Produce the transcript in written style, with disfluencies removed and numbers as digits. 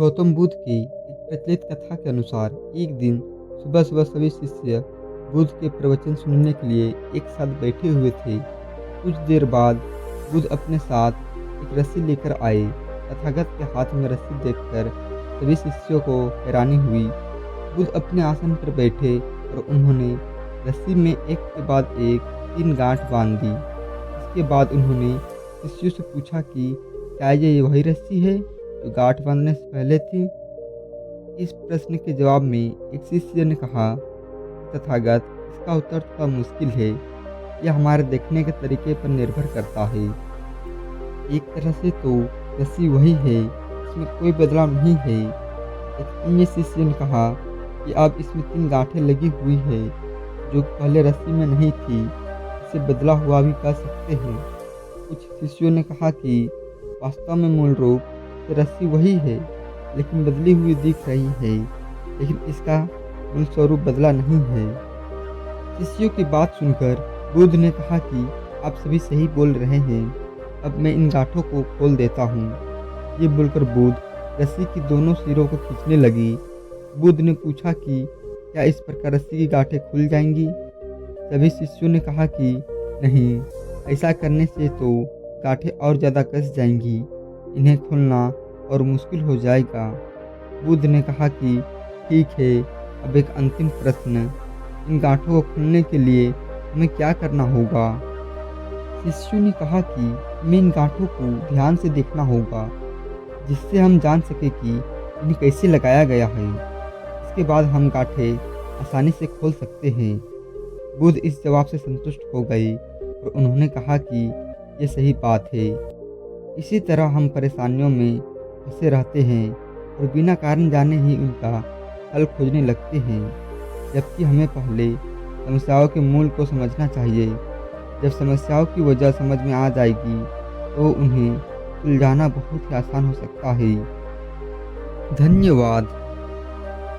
गौतम बुद्ध की एक प्रचलित कथा के अनुसार एक दिन सुबह सुबह सभी शिष्य बुद्ध के प्रवचन सुनने के लिए एक साथ बैठे हुए थे। कुछ देर बाद बुद्ध अपने साथ एक रस्सी लेकर आए। तथागत के हाथ में रस्सी देखकर सभी शिष्यों को हैरानी हुई। बुद्ध अपने आसन पर बैठे और उन्होंने रस्सी में एक के बाद एक 3 गांठ बांध दी। इसके बाद उन्होंने शिष्यों से पूछा कि क्या ये वही रस्सी है जो गांठ बांधने से पहले थी। इस प्रश्न के जवाब में एक शिष्य ने कहा, तथागत, इसका उत्तर थोड़ा मुश्किल है। यह हमारे देखने के तरीके पर निर्भर करता है। एक तरह से तो रस्सी वही है, इसमें कोई बदलाव नहीं है। एक अन्य शिष्य ने कहा कि अब इसमें 3 गांठें लगी हुई है जो पहले रस्सी में नहीं थी। इसे बदला हुआ भी कह सकते हैं। कुछ शिष्यों ने कहा कि वास्तव में मूल रूप से रस्सी वही है, लेकिन बदली हुई दिख रही है, लेकिन इसका मूल स्वरूप बदला नहीं है। शिष्यों की बात सुनकर बुद्ध ने कहा कि आप सभी सही बोल रहे हैं। अब मैं इन गांठों को खोल देता हूँ। ये बोलकर बुद्ध रस्सी की दोनों सिरों को खींचने लगी। बुद्ध ने पूछा कि क्या इस प्रकार रस्सी की गांठें खुल जाएंगी। सभी शिष्यों ने कहा कि नहीं, ऐसा करने से तो गांठें और ज़्यादा कस जाएंगी। इन्हें खोलना और मुश्किल हो जाएगा। बुद्ध ने कहा कि ठीक है, अब एक अंतिम प्रश्न, इन गांठों को खोलने के लिए हमें क्या करना होगा। शिष्यों ने कहा कि हमें इन गांठों को ध्यान से देखना होगा, जिससे हम जान सके कि इन्हें कैसे लगाया गया है। इसके बाद हम गांठें आसानी से खोल सकते हैं। बुद्ध इस जवाब से संतुष्ट हो गए और उन्होंने कहा कि यह सही बात है। इसी तरह हम परेशानियों में फंसे रहते हैं और बिना कारण जाने ही उनका हल खोजने लगते हैं, जबकि हमें पहले समस्याओं के मूल को समझना चाहिए। जब समस्याओं की वजह समझ में आ जाएगी तो उन्हें सुलझाना बहुत ही आसान हो सकता है। धन्यवाद।